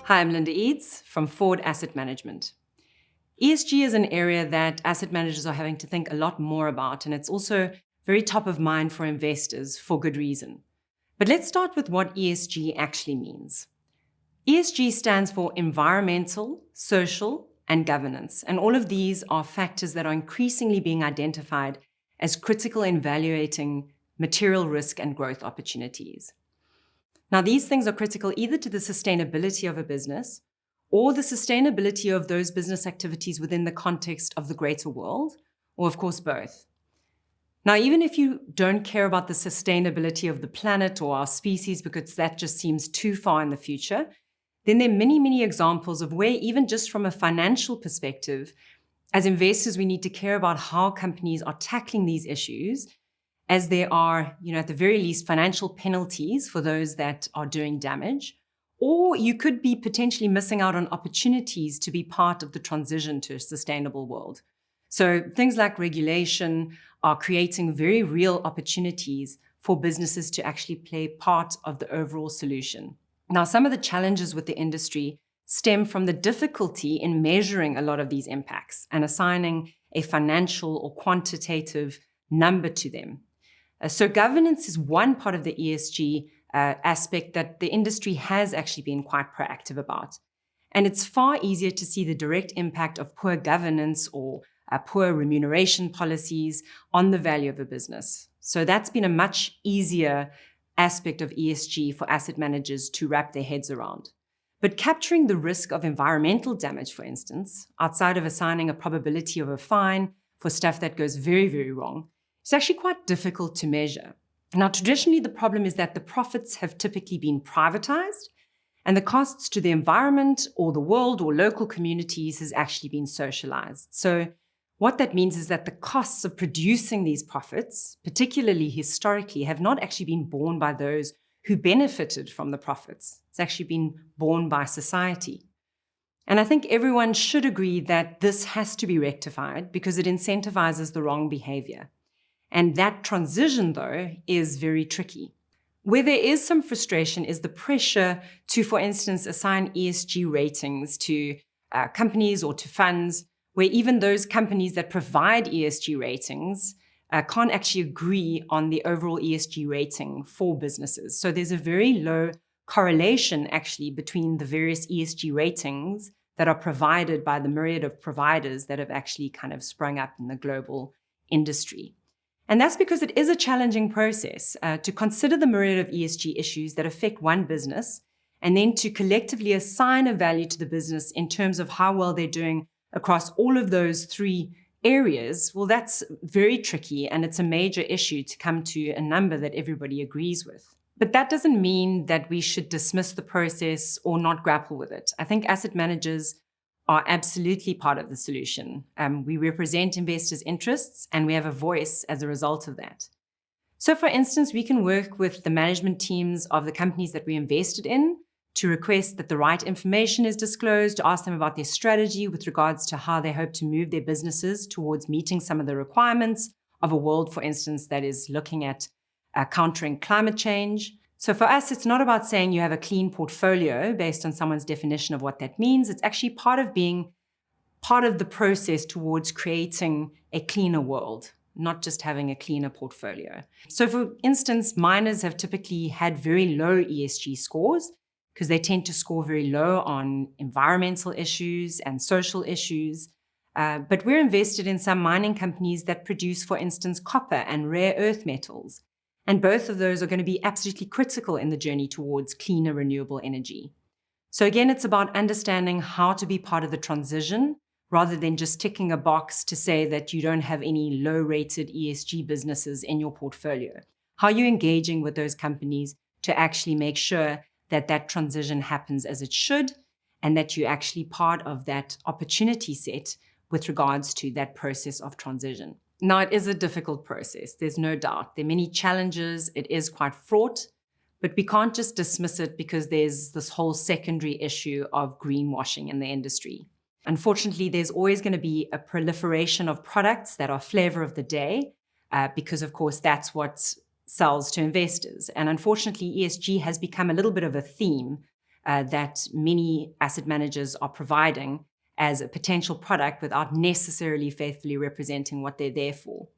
Hi, I'm Linda Eedes from Ford Asset Management. ESG is an area that asset managers are having to think a lot more about, and it's also very top of mind for investors for good reason. But let's start with what ESG actually means. ESG stands for environmental, social, and governance, and all of these are factors that are increasingly being identified as critical in evaluating material risk and growth opportunities. Now, these things are critical either to the sustainability of a business or the sustainability of those business activities within the context of the greater world, or of course both. Now, even if you don't care about the sustainability of the planet or our species because that just seems too far in the future, then there are many, many examples of where even just from a financial perspective, as investors, we need to care about how companies are tackling these issues, as there are, at the very least, financial penalties for those that are doing damage, or you could be potentially missing out on opportunities to be part of the transition to a sustainable world. So things like regulation are creating very real opportunities for businesses to actually play part of the overall solution. Now, some of the challenges with the industry stem from the difficulty in measuring a lot of these impacts and assigning a financial or quantitative number to them. So governance is one part of the ESG aspect that the industry has actually been quite proactive about. And it's far easier to see the direct impact of poor governance or poor remuneration policies on the value of a business. So that's been a much easier aspect of ESG for asset managers to wrap their heads around. But capturing the risk of environmental damage, for instance, outside of assigning a probability of a fine for stuff that goes very, very wrong, it's actually quite difficult to measure. Now, traditionally, the problem is that the profits have typically been privatized, and the costs to the environment or the world or local communities has actually been socialized. So what that means is that the costs of producing these profits, particularly historically, have not actually been borne by those who benefited from the profits. It's actually been borne by society. And I think everyone should agree that this has to be rectified because it incentivizes the wrong behavior. And that transition, though, is very tricky. Where there is some frustration is the pressure to, for instance, assign ESG ratings to companies or to funds, where even those companies that provide ESG ratings can't actually agree on the overall ESG rating for businesses. So there's a very low correlation, actually, between the various ESG ratings that are provided by the myriad of providers that have actually kind of sprung up in the global industry. And that's because it is a challenging process to consider the myriad of ESG issues that affect one business and then to collectively assign a value to the business in terms of how well they're doing across all of those three areas. Well, that's very tricky, and it's a major issue to come to a number that everybody agrees with. But that doesn't mean that we should dismiss the process or not grapple with it. I think asset managers are absolutely part of the solution. We represent investors' interests, and we have a voice as a result of that. So, for instance, we can work with the management teams of the companies that we invested in to request that the right information is disclosed, to ask them about their strategy with regards to how they hope to move their businesses towards meeting some of the requirements of a world, for instance, that is looking at countering climate change. So for us, it's not about saying you have a clean portfolio based on someone's definition of what that means. It's actually part of being part of the process towards creating a cleaner world, not just having a cleaner portfolio. So for instance, miners have typically had very low ESG scores because they tend to score very low on environmental issues and social issues. But we're invested in some mining companies that produce, for instance, copper and rare earth metals. And both of those are going to be absolutely critical in the journey towards cleaner, renewable energy. So again, it's about understanding how to be part of the transition rather than just ticking a box to say that you don't have any low-rated ESG businesses in your portfolio. How are you engaging with those companies to actually make sure that that transition happens as it should and that you're actually part of that opportunity set with regards to that process of transition? Now, it is a difficult process, there's no doubt. There are many challenges, it is quite fraught, but we can't just dismiss it because there's this whole secondary issue of greenwashing in the industry. Unfortunately, there's always going to be a proliferation of products that are flavor of the day because, of course, that's what sells to investors. And unfortunately, ESG has become a little bit of a theme that many asset managers are providing as a potential product without necessarily faithfully representing what they're there for.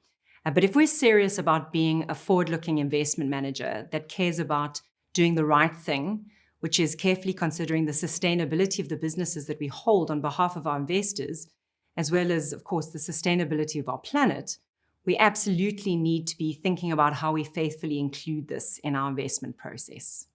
But if we're serious about being a forward-looking investment manager that cares about doing the right thing, which is carefully considering the sustainability of the businesses that we hold on behalf of our investors, as well as, of course, the sustainability of our planet, we absolutely need to be thinking about how we faithfully include this in our investment process.